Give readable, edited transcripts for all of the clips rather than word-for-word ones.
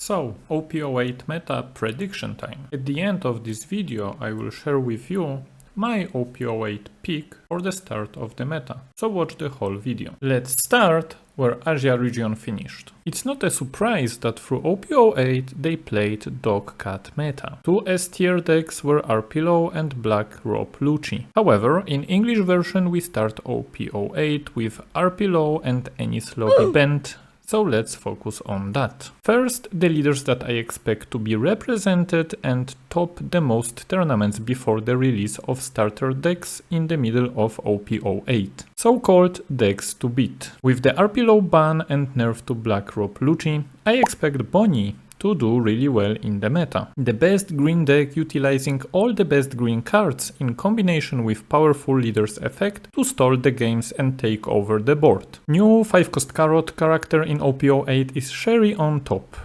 So, OP-08 meta prediction time. At the end of this video I will share with you my OP-08 pick for the start of the meta. So watch the whole video. Let's start where Asia region finished. It's not a surprise that through OP-08 they played Dog-Cat meta. Two S-tier decks were RP-Low and Black Rob Lucci. However, in English version we start OP-08 with RP-Low and Ennis Lobby banned. So let's focus on that. First, the leaders that I expect to be represented and top the most tournaments before the release of starter decks in the middle of OP-08. So-called decks to beat. With the RP-Low ban and nerf to Black Rob Lucci, I expect Bonnie to do really well in the meta. The best green deck utilizing all the best green cards in combination with powerful leaders effect to stall the games and take over the board. New 5-cost carrot character in OP-08 is Sherry on top.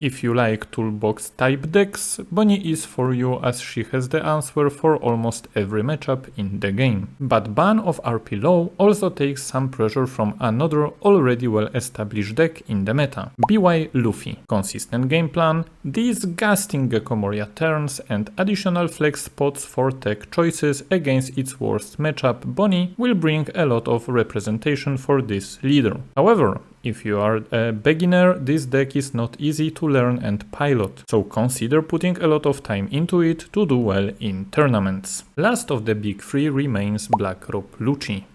If you like toolbox type decks, Bonnie is for you as she has the answer for almost every matchup in the game. But ban of RP-Low also takes some pressure from another already well established deck in the meta, BY Luffy. Consistent game plan, disgusting Gecko Moria turns and additional flex spots for tech choices against its worst matchup Bonnie will bring a lot of representation for this leader. However, if you are a beginner, this deck is not easy to learn and pilot, so consider putting a lot of time into it to do well in tournaments. Last of the big three remains Black Rob Lucci.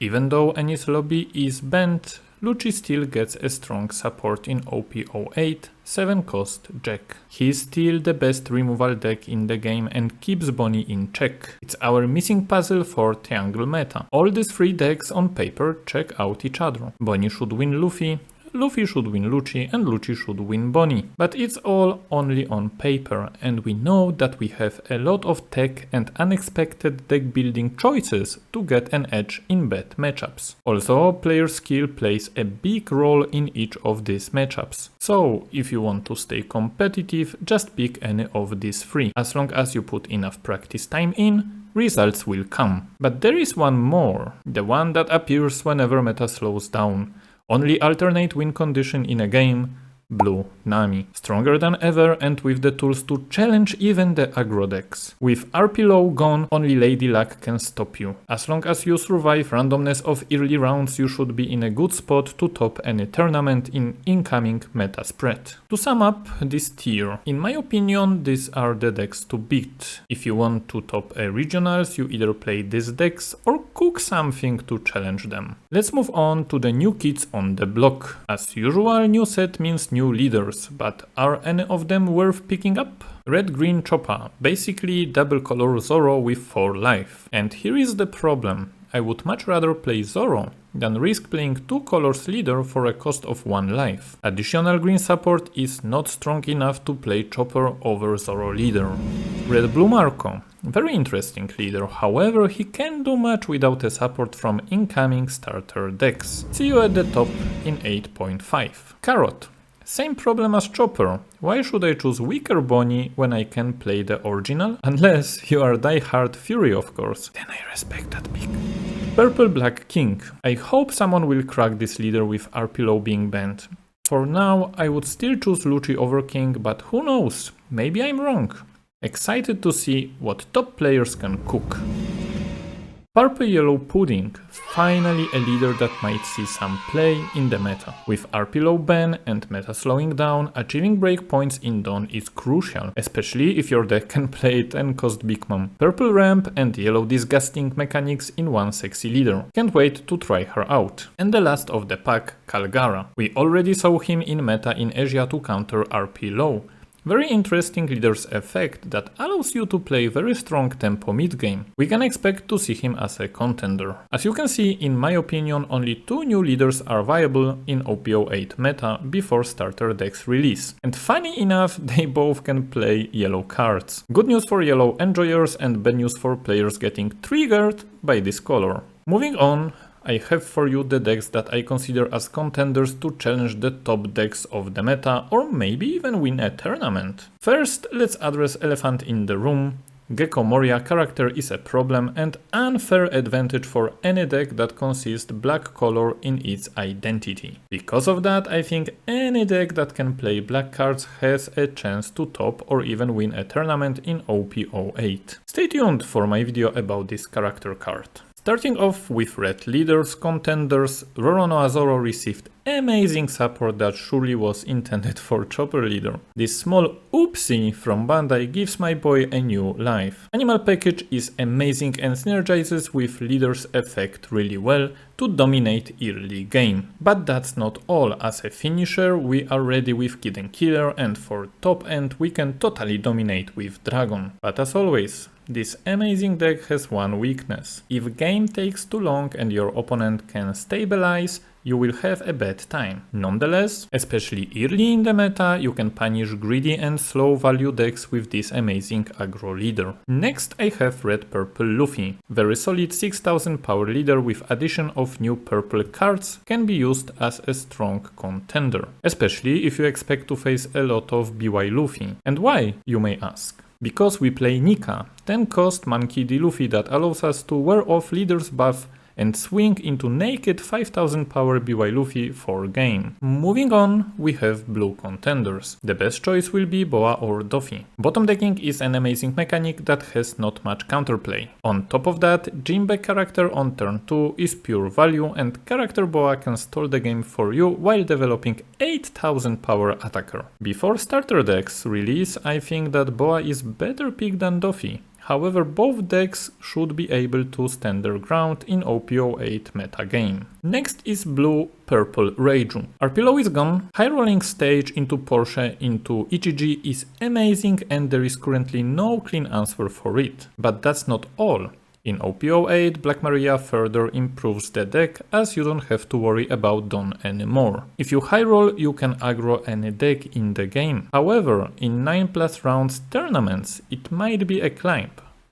Even though Ennis Lobby is banned, Lucci still gets a strong support in OP-08, 7-cost Jack. He's still the best removal deck in the game and keeps Bonnie in check. It's our missing puzzle for Triangle meta. All these three decks on paper check out each other. Bonnie should win Luffy, Luffy should win Lucci and Lucci should win Bonnie. But it's all only on paper and we know that we have a lot of tech and unexpected deck building choices to get an edge in bad matchups. Also, player skill plays a big role in each of these matchups. So, if you want to stay competitive, just pick any of these three. As long as you put enough practice time in, results will come. But there is one more, the one that appears whenever meta slows down. Only alternate win condition in a game, Blue Nami. Stronger than ever and with the tools to challenge even the aggro decks. With RP-Low gone, only Lady Luck can stop you. As long as you survive randomness of early rounds, you should be in a good spot to top any tournament in incoming meta spread. To sum up this tier, in my opinion, these are the decks to beat. If you want to top a regionals, you either play these decks or cook something to challenge them. Let's move on to the new kids on the block. As usual, new set means new leaders, but are any of them worth picking up? Red-Green Choppa, basically double color Zoro with 4 life. And here is the problem. I would much rather play Zoro than risk playing 2 colors leader for a cost of 1 life. Additional green support is not strong enough to play Chopper over Zoro leader. Red-Blue Marco. Very interesting leader, however he can't do much without a support from incoming starter decks. See you at the top in 8.5. Carrot. Same problem as Chopper. Why should I choose weaker Bonnie when I can play the original? Unless you are die-hard Fury, of course. Then I respect that pick. Purple Black King. I hope someone will crack this leader with RP-Low being banned. For now, I would still choose Lucci over King, but who knows? Maybe I'm wrong. Excited to see what top players can cook. Purple Yellow Pudding, finally a leader that might see some play in the meta. With RP-Low ban and meta slowing down, achieving breakpoints in Dawn is crucial, especially if your deck can play 10-cost Big Mom. Purple Ramp and Yellow Disgusting mechanics in one sexy leader. Can't wait to try her out. And the last of the pack, Calgara. We already saw him in meta in Asia to counter RP-Low. Very interesting leader's effect that allows you to play very strong tempo mid-game. We can expect to see him as a contender. As you can see, in my opinion, only 2 new leaders are viable in OP-08 meta before starter decks release. And funny enough, they both can play yellow cards. Good news for yellow enjoyers and bad news for players getting triggered by this color. Moving on, I have for you the decks that I consider as contenders to challenge the top decks of the meta or maybe even win a tournament. First, let's address elephant in the room, Gecko Moria character is a problem and unfair advantage for any deck that consists black color in its identity. Because of that, I think any deck that can play black cards has a chance to top or even win a tournament in OP-08. Stay tuned for my video about this character card. Starting off with red leaders, contenders, Roronoa received amazing support that surely was intended for chopper leader. This small oopsie from Bandai gives my boy a new life. Animal package is amazing and synergizes with leader's effect really well to dominate early game. But that's not all. As a finisher we are ready with Kid and Killer, and for top end we can totally dominate with Dragon. But as always, this amazing deck has one weakness. If game takes too long and your opponent can stabilize, you will have a bad time. Nonetheless, especially early in the meta, you can punish greedy and slow value decks with this amazing aggro leader. Next I have red purple Luffy. Very solid 6000 power leader with addition of new purple cards can be used as a strong contender. Especially if you expect to face a lot of BY Luffy. And why, you may ask? Because we play Nika, 10 cost Monkey D. Luffy that allows us to wear off leader's buff and swing into naked 5000 power BY Luffy for game. Moving on, we have blue contenders. The best choice will be Boa or Doffy. Bottom decking is an amazing mechanic that has not much counterplay. On top of that, Jinbe character on turn 2 is pure value and character Boa can stall the game for you while developing 8000 power attacker. Before starter decks release, I think that Boa is better pick than Doffy. However, both decks should be able to stand their ground in OP-08 metagame. Next is blue-purple Reiju. RP-Low is gone, high rolling stage into Porsche into EGG is amazing and there is currently no clean answer for it. But that's not all. In OP-08, Black Maria further improves the deck as you don't have to worry about Dawn anymore. If you high roll, you can aggro any deck in the game. However, in 9+ rounds tournaments, it might be a climb,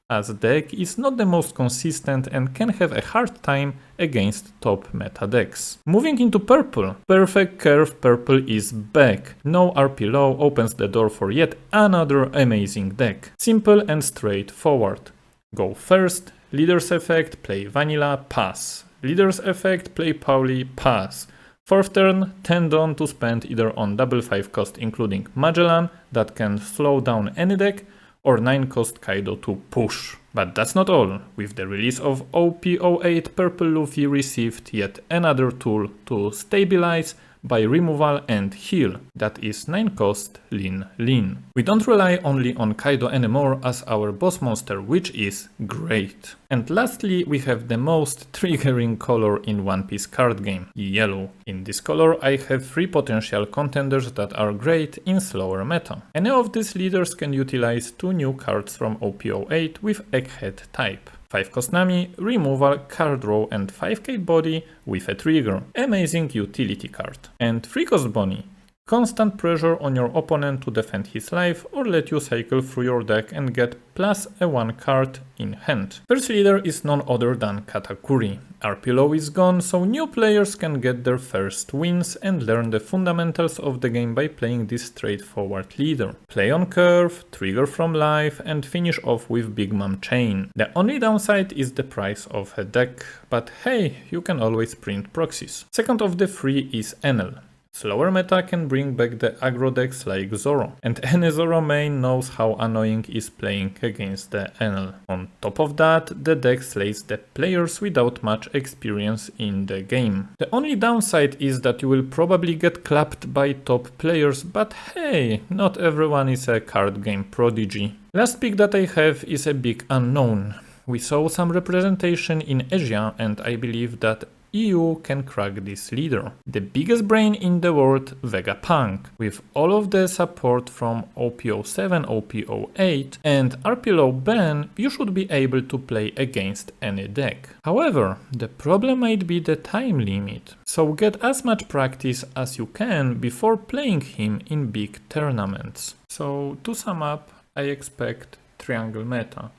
as the deck is not the most consistent and can have a hard time against top meta decks. Moving into purple, Perfect Curve Purple is back. No RP Low opens the door for yet another amazing deck. Simple and straightforward. Go first. Leader's effect, play Vanilla, pass. Leader's effect, play Pauli, pass. 4th turn, 10 Dawn to spend either on double 5 cost including Magellan that can slow down any deck, or 9 cost Kaido to push. But that's not all. With the release of OP-08, Purple Luffy received yet another tool to stabilize by removal and heal, that is 9 cost Lean. We don't rely only on Kaido anymore as our boss monster, which is great. And lastly, we have the most triggering color in One Piece card game, yellow. In this color I have 3 potential contenders that are great in slower meta. Any of these leaders can utilize 2 new cards from OP-08 with Egghead type. 5 cost Nami, removal, card draw and 5k body with a trigger. Amazing utility card. And 3 cost Bonnie. Constant pressure on your opponent to defend his life or let you cycle through your deck and get +1 card in hand. First leader is none other than Katakuri. RP Low is gone, so new players can get their first wins and learn the fundamentals of the game by playing this straightforward leader. Play on curve, trigger from life and finish off with Big Mom Chain. The only downside is the price of a deck, but hey, you can always print proxies. Second of the 3 is Enel. Slower meta can bring back the aggro decks like Zoro, and any Zoro main knows how annoying is playing against the Enel. On top of that, the deck slays the players without much experience in the game. The only downside is that you will probably get clapped by top players, but hey, not everyone is a card game prodigy. Last pick that I have is a big unknown. We saw some representation in Asia and I believe that EU can crack this leader. The biggest brain in the world, Vegapunk. With all of the support from OP-07, OP-08 and RP-Low ban, you should be able to play against any deck. However, the problem might be the time limit, so get as much practice as you can before playing him in big tournaments. So to sum up, I expect triangle meta.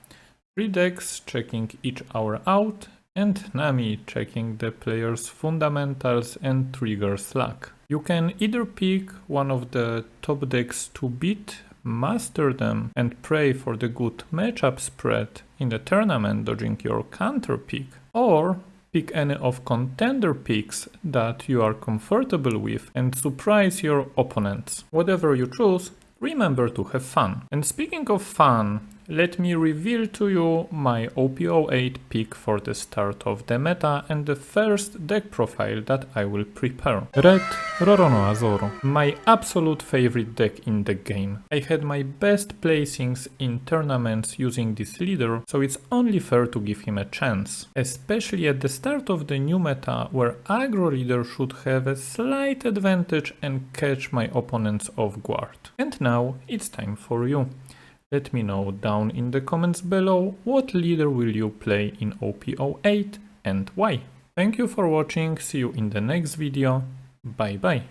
3 decks checking each hour out, and Nami checking the player's fundamentals and trigger slack. You can either pick one of the top decks to beat master them, and pray for the good matchup spread in the tournament dodging your counter pick, or pick any of contender picks that you are comfortable with and surprise your opponents. Whatever you choose, remember to have fun. And speaking of fun, let me reveal to you my OP-08 pick for the start of the meta and the first deck profile that I will prepare. Red Roronoa Zoro. My absolute favorite deck in the game. I had my best placings in tournaments using this leader, so it's only fair to give him a chance. Especially at the start of the new meta, where aggro leader should have a slight advantage and catch my opponents off guard. And now it's time for you. Let me know down in the comments below what leader will you play in OP-08 and why. Thank you for watching, see you in the next video, bye bye.